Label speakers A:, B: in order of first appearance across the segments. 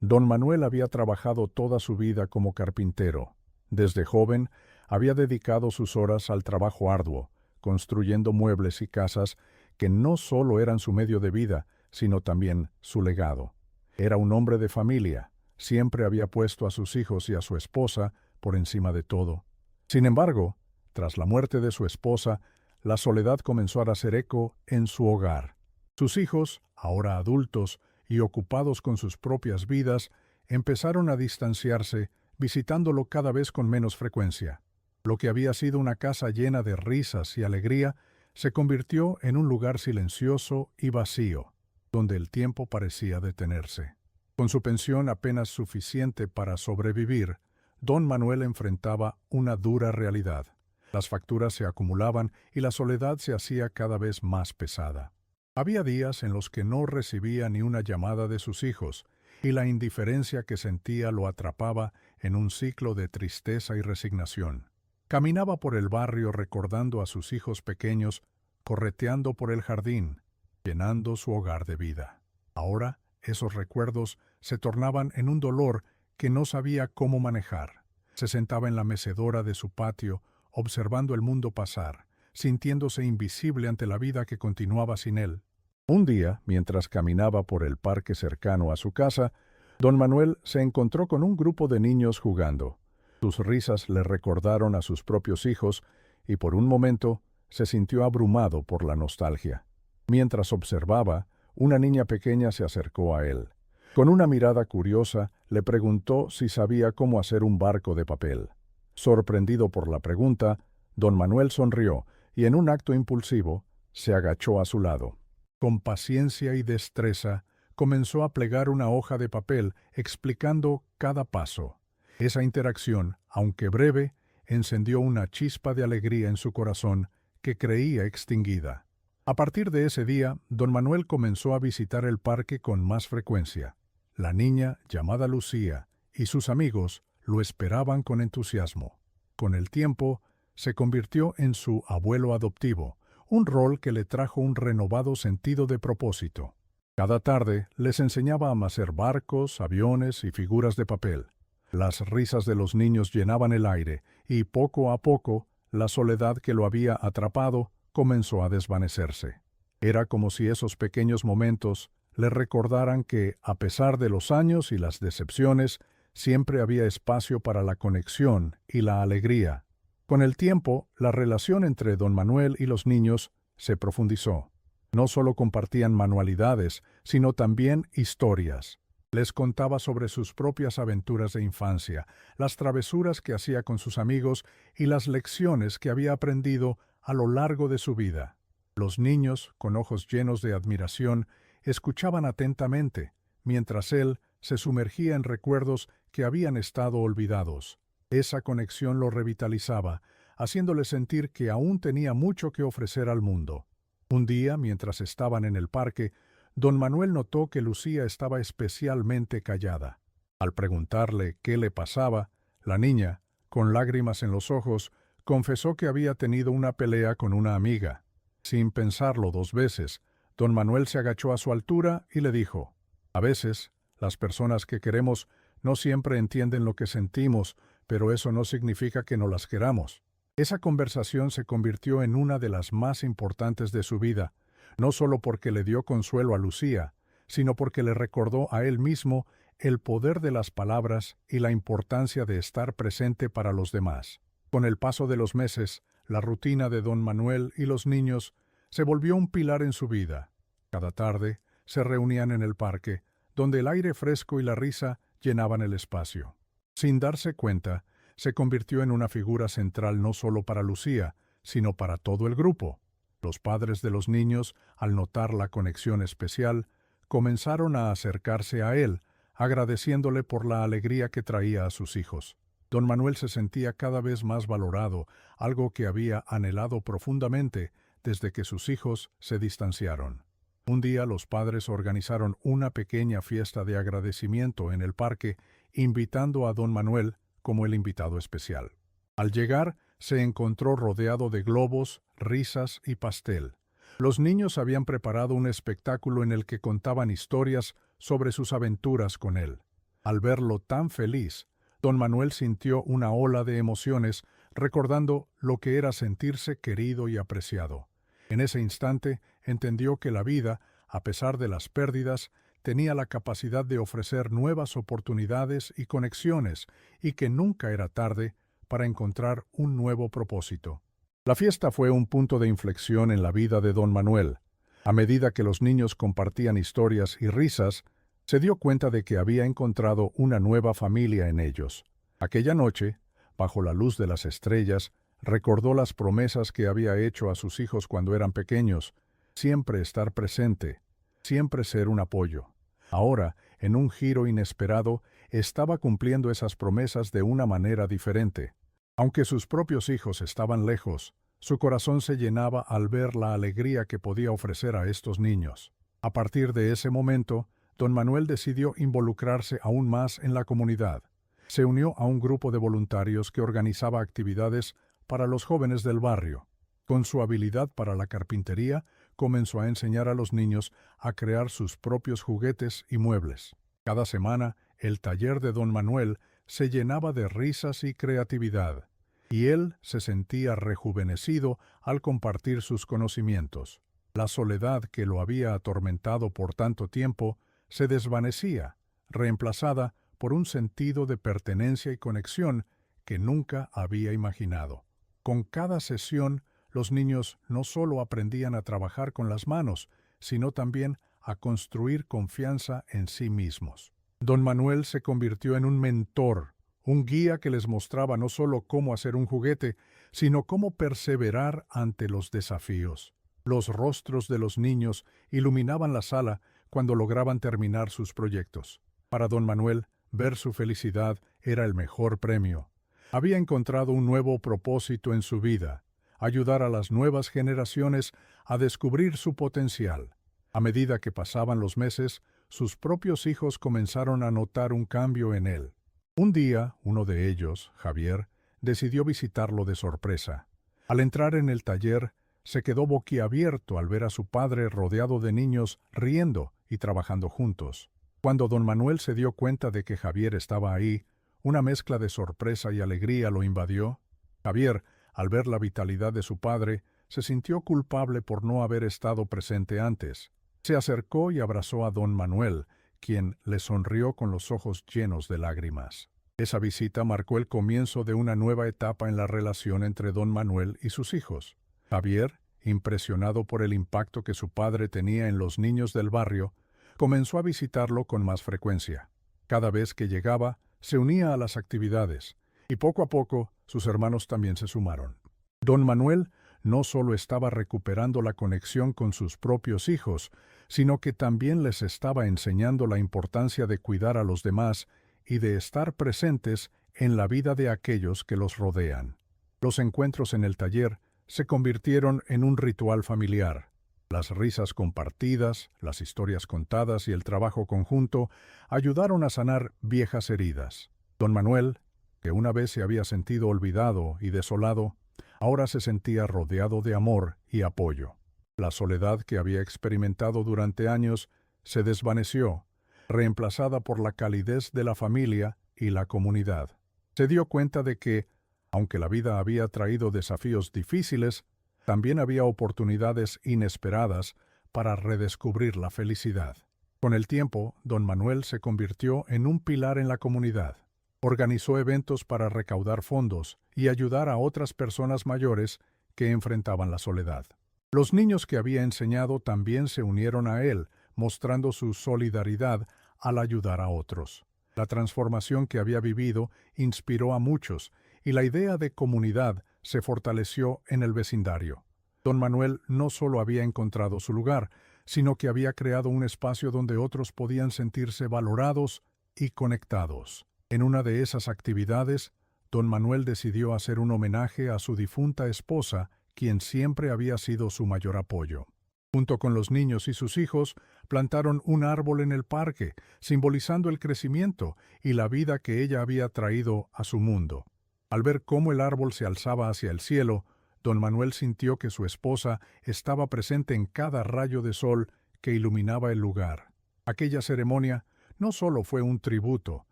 A: Don Manuel había trabajado toda su vida como carpintero. Desde joven había dedicado sus horas al trabajo arduo, construyendo muebles y casas que no solo eran su medio de vida, sino también su legado. Era un hombre de familia, siempre había puesto a sus hijos y a su esposa por encima de todo. Sin embargo, tras la muerte de su esposa, la soledad comenzó a hacer eco en su hogar. Sus hijos, ahora adultos y ocupados con sus propias vidas, empezaron a distanciarse, visitándolo cada vez con menos frecuencia. Lo que había sido una casa llena de risas y alegría se convirtió en un lugar silencioso y vacío, donde el tiempo parecía detenerse. Con su pensión apenas suficiente para sobrevivir, don Manuel enfrentaba una dura realidad. Las facturas se acumulaban y la soledad se hacía cada vez más pesada. Había días en los que no recibía ni una llamada de sus hijos, y la indiferencia que sentía lo atrapaba en un ciclo de tristeza y resignación. Caminaba por el barrio recordando a sus hijos pequeños, correteando por el jardín, llenando su hogar de vida. Ahora, esos recuerdos se tornaban en un dolor que no sabía cómo manejar. Se sentaba en la mecedora de su patio, observando el mundo pasar, sintiéndose invisible ante la vida que continuaba sin él. Un día, mientras caminaba por el parque cercano a su casa, don Manuel se encontró con un grupo de niños jugando. Sus risas le recordaron a sus propios hijos y por un momento se sintió abrumado por la nostalgia. Mientras observaba, una niña pequeña se acercó a él. Con una mirada curiosa, le preguntó si sabía cómo hacer un barco de papel. Sorprendido por la pregunta, don Manuel sonrió y en un acto impulsivo se agachó a su lado. Con paciencia y destreza, comenzó a plegar una hoja de papel explicando cada paso. Esa interacción, aunque breve, encendió una chispa de alegría en su corazón que creía extinguida. A partir de ese día, don Manuel comenzó a visitar el parque con más frecuencia. La niña, llamada Lucía, y sus amigos lo esperaban con entusiasmo. Con el tiempo, se convirtió en su abuelo adoptivo, un rol que le trajo un renovado sentido de propósito. Cada tarde les enseñaba a hacer barcos, aviones y figuras de papel. Las risas de los niños llenaban el aire y poco a poco la soledad que lo había atrapado comenzó a desvanecerse. Era como si esos pequeños momentos le recordaran que, a pesar de los años y las decepciones, siempre había espacio para la conexión y la alegría. Con el tiempo, la relación entre don Manuel y los niños se profundizó. No solo compartían manualidades, sino también historias. Les contaba sobre sus propias aventuras de infancia, las travesuras que hacía con sus amigos y las lecciones que había aprendido a lo largo de su vida. Los niños, con ojos llenos de admiración, escuchaban atentamente, mientras él se sumergía en recuerdos que habían estado olvidados. Esa conexión lo revitalizaba, haciéndole sentir que aún tenía mucho que ofrecer al mundo. Un día, mientras estaban en el parque, don Manuel notó que Lucía estaba especialmente callada. Al preguntarle qué le pasaba, la niña, con lágrimas en los ojos, confesó que había tenido una pelea con una amiga. Sin pensarlo dos veces, don Manuel se agachó a su altura y le dijo: «A veces, las personas que queremos no siempre entienden lo que sentimos, pero eso no significa que no las queramos». Esa conversación se convirtió en una de las más importantes de su vida, no solo porque le dio consuelo a Lucía, sino porque le recordó a él mismo el poder de las palabras y la importancia de estar presente para los demás. Con el paso de los meses, la rutina de don Manuel y los niños se volvió un pilar en su vida. Cada tarde se reunían en el parque, donde el aire fresco y la risa llenaban el espacio. Sin darse cuenta, se convirtió en una figura central no solo para Lucía, sino para todo el grupo. Los padres de los niños, al notar la conexión especial, comenzaron a acercarse a él, agradeciéndole por la alegría que traía a sus hijos. Don Manuel se sentía cada vez más valorado, algo que había anhelado profundamente desde que sus hijos se distanciaron. Un día los padres organizaron una pequeña fiesta de agradecimiento en el parque, invitando a don Manuel como el invitado especial. Al llegar, se encontró rodeado de globos, risas y pastel. Los niños habían preparado un espectáculo en el que contaban historias sobre sus aventuras con él. Al verlo tan feliz, don Manuel sintió una ola de emociones, recordando lo que era sentirse querido y apreciado. En ese instante entendió que la vida, a pesar de las pérdidas, tenía la capacidad de ofrecer nuevas oportunidades y conexiones, y que nunca era tarde para encontrar un nuevo propósito. La fiesta fue un punto de inflexión en la vida de don Manuel. A medida que los niños compartían historias y risas, se dio cuenta de que había encontrado una nueva familia en ellos. Aquella noche, bajo la luz de las estrellas, recordó las promesas que había hecho a sus hijos cuando eran pequeños: siempre estar presente, siempre ser un apoyo. Ahora, en un giro inesperado, estaba cumpliendo esas promesas de una manera diferente. Aunque sus propios hijos estaban lejos, su corazón se llenaba al ver la alegría que podía ofrecer a estos niños. A partir de ese momento, don Manuel decidió involucrarse aún más en la comunidad. Se unió a un grupo de voluntarios que organizaba actividades para los jóvenes del barrio. Con su habilidad para la carpintería, comenzó a enseñar a los niños a crear sus propios juguetes y muebles. Cada semana, el taller de don Manuel se llenaba de risas y creatividad, y él se sentía rejuvenecido al compartir sus conocimientos. La soledad que lo había atormentado por tanto tiempo se desvanecía, reemplazada por un sentido de pertenencia y conexión que nunca había imaginado. Con cada sesión, los niños no solo aprendían a trabajar con las manos, sino también a construir confianza en sí mismos. Don Manuel se convirtió en un mentor, un guía que les mostraba no solo cómo hacer un juguete, sino cómo perseverar ante los desafíos. Los rostros de los niños iluminaban la sala cuando lograban terminar sus proyectos. Para don Manuel, ver su felicidad era el mejor premio. Había encontrado un nuevo propósito en su vida: ayudar a las nuevas generaciones a descubrir su potencial. A medida que pasaban los meses, sus propios hijos comenzaron a notar un cambio en él. Un día, uno de ellos, Javier, decidió visitarlo de sorpresa. Al entrar en el taller, se quedó boquiabierto al ver a su padre rodeado de niños riendo y trabajando juntos. Cuando don Manuel se dio cuenta de que Javier estaba ahí, una mezcla de sorpresa y alegría lo invadió. Javier, al ver la vitalidad de su padre, se sintió culpable por no haber estado presente antes. Se acercó y abrazó a don Manuel, quien le sonrió con los ojos llenos de lágrimas. Esa visita marcó el comienzo de una nueva etapa en la relación entre don Manuel y sus hijos. Javier, impresionado por el impacto que su padre tenía en los niños del barrio, comenzó a visitarlo con más frecuencia. Cada vez que llegaba, se unía a las actividades, y poco a poco sus hermanos también se sumaron. Don Manuel no solo estaba recuperando la conexión con sus propios hijos, sino que también les estaba enseñando la importancia de cuidar a los demás y de estar presentes en la vida de aquellos que los rodean. Los encuentros en el taller se convirtieron en un ritual familiar. Las risas compartidas, las historias contadas y el trabajo conjunto ayudaron a sanar viejas heridas. Don Manuel, que una vez se había sentido olvidado y desolado, ahora se sentía rodeado de amor y apoyo. La soledad que había experimentado durante años se desvaneció, reemplazada por la calidez de la familia y la comunidad. Se dio cuenta de que, aunque la vida había traído desafíos difíciles, también había oportunidades inesperadas para redescubrir la felicidad. Con el tiempo, don Manuel se convirtió en un pilar en la comunidad. Organizó eventos para recaudar fondos y ayudar a otras personas mayores que enfrentaban la soledad. Los niños que había enseñado también se unieron a él, mostrando su solidaridad al ayudar a otros. La transformación que había vivido inspiró a muchos, y la idea de comunidad se fortaleció en el vecindario. Don Manuel no solo había encontrado su lugar, sino que había creado un espacio donde otros podían sentirse valorados y conectados. En una de esas actividades, don Manuel decidió hacer un homenaje a su difunta esposa, quien siempre había sido su mayor apoyo. Junto con los niños y sus hijos, plantaron un árbol en el parque, simbolizando el crecimiento y la vida que ella había traído a su mundo. Al ver cómo el árbol se alzaba hacia el cielo, don Manuel sintió que su esposa estaba presente en cada rayo de sol que iluminaba el lugar. Aquella ceremonia no solo fue un tributo,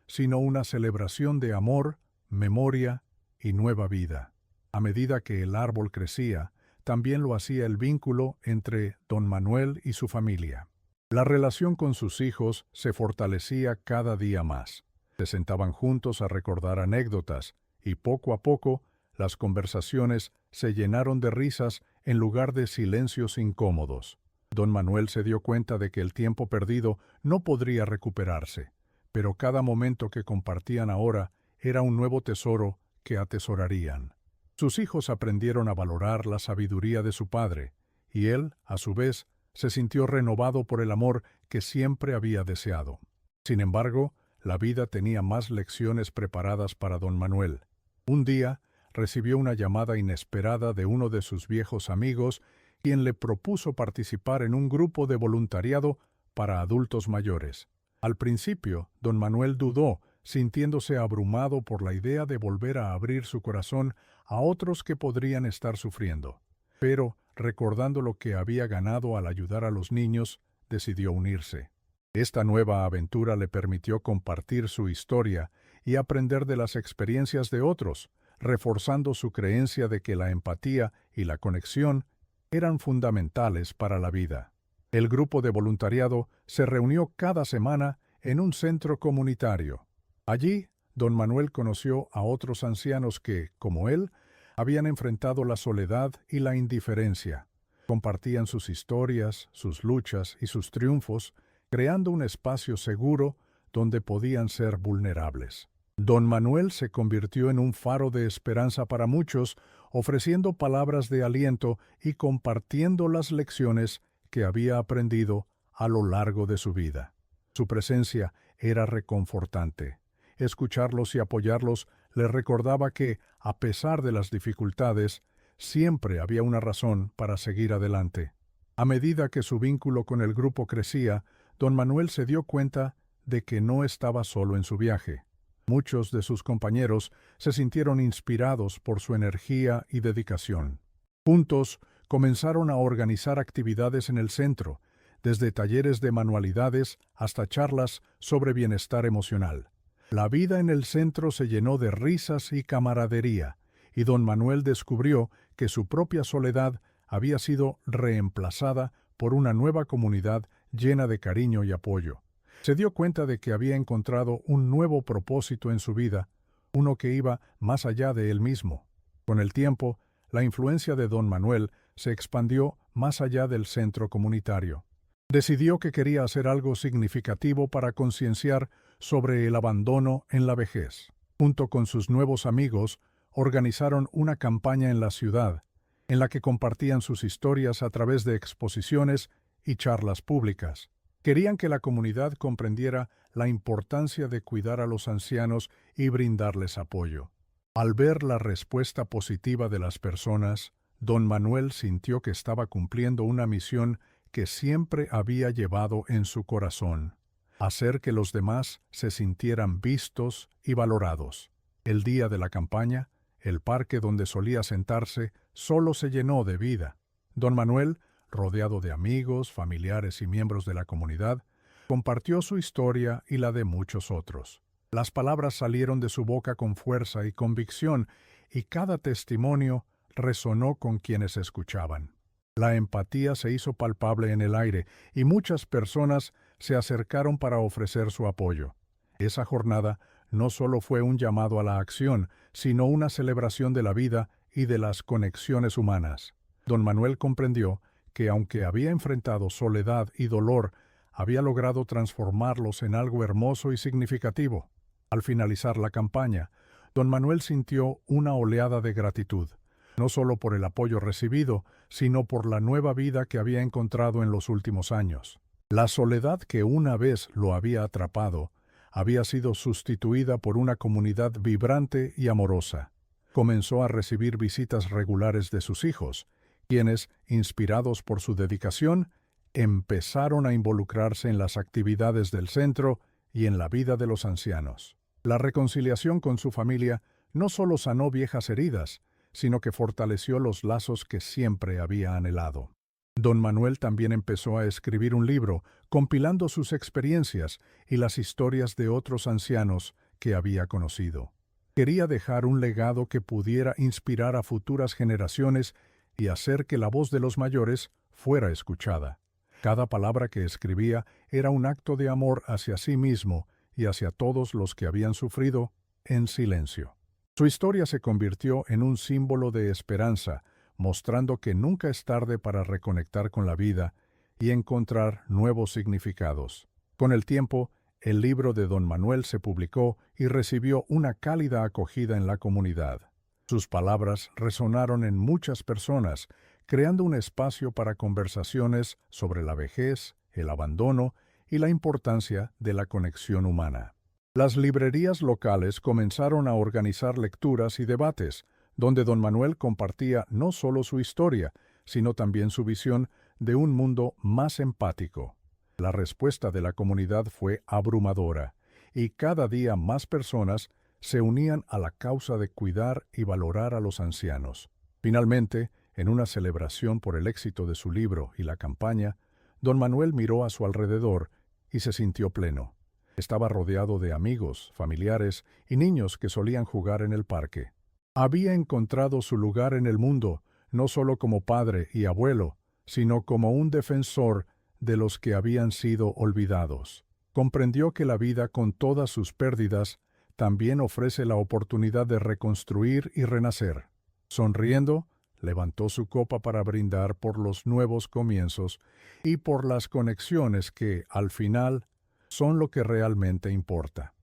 A: sino una celebración de amor, memoria y nueva vida. A medida que el árbol crecía, también lo hacía el vínculo entre don Manuel y su familia. La relación con sus hijos se fortalecía cada día más. Se sentaban juntos a recordar anécdotas, y poco a poco las conversaciones se llenaron de risas en lugar de silencios incómodos. Don Manuel se dio cuenta de que el tiempo perdido no podría recuperarse, pero cada momento que compartían ahora era un nuevo tesoro que atesorarían. Sus hijos aprendieron a valorar la sabiduría de su padre, y él, a su vez, se sintió renovado por el amor que siempre había deseado. Sin embargo, la vida tenía más lecciones preparadas para don Manuel. Un día, recibió una llamada inesperada de uno de sus viejos amigos, quien le propuso participar en un grupo de voluntariado para adultos mayores. Al principio, don Manuel dudó, sintiéndose abrumado por la idea de volver a abrir su corazón a otros que podrían estar sufriendo. Pero, recordando lo que había ganado al ayudar a los niños, decidió unirse. Esta nueva aventura le permitió compartir su historia y aprender de las experiencias de otros, reforzando su creencia de que la empatía y la conexión eran fundamentales para la vida. El grupo de voluntariado se reunió cada semana en un centro comunitario. Allí, don Manuel conoció a otros ancianos que, como él, habían enfrentado la soledad y la indiferencia. Compartían sus historias, sus luchas y sus triunfos, creando un espacio seguro donde podían ser vulnerables. Don Manuel se convirtió en un faro de esperanza para muchos, ofreciendo palabras de aliento y compartiendo las lecciones que había aprendido a lo largo de su vida. Su presencia era reconfortante. Escucharlos y apoyarlos les recordaba que, a pesar de las dificultades, siempre había una razón para seguir adelante. A medida que su vínculo con el grupo crecía, don Manuel se dio cuenta de que no estaba solo en su viaje. Muchos de sus compañeros se sintieron inspirados por su energía y dedicación. Juntos, comenzaron a organizar actividades en el centro, desde talleres de manualidades hasta charlas sobre bienestar emocional. La vida en el centro se llenó de risas y camaradería, y don Manuel descubrió que su propia soledad había sido reemplazada por una nueva comunidad llena de cariño y apoyo. Se dio cuenta de que había encontrado un nuevo propósito en su vida, uno que iba más allá de él mismo. Con el tiempo, la influencia de don Manuel se expandió más allá del centro comunitario. Decidió que quería hacer algo significativo para concienciar sobre el abandono en la vejez. Junto con sus nuevos amigos, organizaron una campaña en la ciudad, en la que compartían sus historias a través de exposiciones y charlas públicas. Querían que la comunidad comprendiera la importancia de cuidar a los ancianos y brindarles apoyo. Al ver la respuesta positiva de las personas, don Manuel sintió que estaba cumpliendo una misión que siempre había llevado en su corazón: hacer que los demás se sintieran vistos y valorados. El día de la campaña, el parque donde solía sentarse solo se llenó de vida. Don Manuel, rodeado de amigos, familiares y miembros de la comunidad, compartió su historia y la de muchos otros. Las palabras salieron de su boca con fuerza y convicción, y cada testimonio resonó con quienes escuchaban. La empatía se hizo palpable en el aire, y muchas personas se acercaron para ofrecer su apoyo. Esa jornada no solo fue un llamado a la acción, sino una celebración de la vida y de las conexiones humanas. Don Manuel comprendió que, aunque había enfrentado soledad y dolor, había logrado transformarlos en algo hermoso y significativo. Al finalizar la campaña, don Manuel sintió una oleada de gratitud, no solo por el apoyo recibido, sino por la nueva vida que había encontrado en los últimos años. La soledad que una vez lo había atrapado había sido sustituida por una comunidad vibrante y amorosa. Comenzó a recibir visitas regulares de sus hijos, quienes, inspirados por su dedicación, empezaron a involucrarse en las actividades del centro y en la vida de los ancianos. La reconciliación con su familia no solo sanó viejas heridas, sino que fortaleció los lazos que siempre había anhelado. Don Manuel también empezó a escribir un libro, compilando sus experiencias y las historias de otros ancianos que había conocido. Quería dejar un legado que pudiera inspirar a futuras generaciones y hacer que la voz de los mayores fuera escuchada. Cada palabra que escribía era un acto de amor hacia sí mismo y hacia todos los que habían sufrido en silencio. Su historia se convirtió en un símbolo de esperanza, mostrando que nunca es tarde para reconectar con la vida y encontrar nuevos significados. Con el tiempo, el libro de Don Manuel se publicó y recibió una cálida acogida en la comunidad. Sus palabras resonaron en muchas personas, creando un espacio para conversaciones sobre la vejez, el abandono y la importancia de la conexión humana. Las librerías locales comenzaron a organizar lecturas y debates, donde don Manuel compartía no solo su historia, sino también su visión de un mundo más empático. La respuesta de la comunidad fue abrumadora, y cada día más personas se unían a la causa de cuidar y valorar a los ancianos. Finalmente, en una celebración por el éxito de su libro y la campaña, don Manuel miró a su alrededor y se sintió pleno. Estaba rodeado de amigos, familiares y niños que solían jugar en el parque. Había encontrado su lugar en el mundo, no solo como padre y abuelo, sino como un defensor de los que habían sido olvidados. Comprendió que la vida, con todas sus pérdidas, también ofrece la oportunidad de reconstruir y renacer. Sonriendo, levantó su copa para brindar por los nuevos comienzos y por las conexiones que, al final, son lo que realmente importa.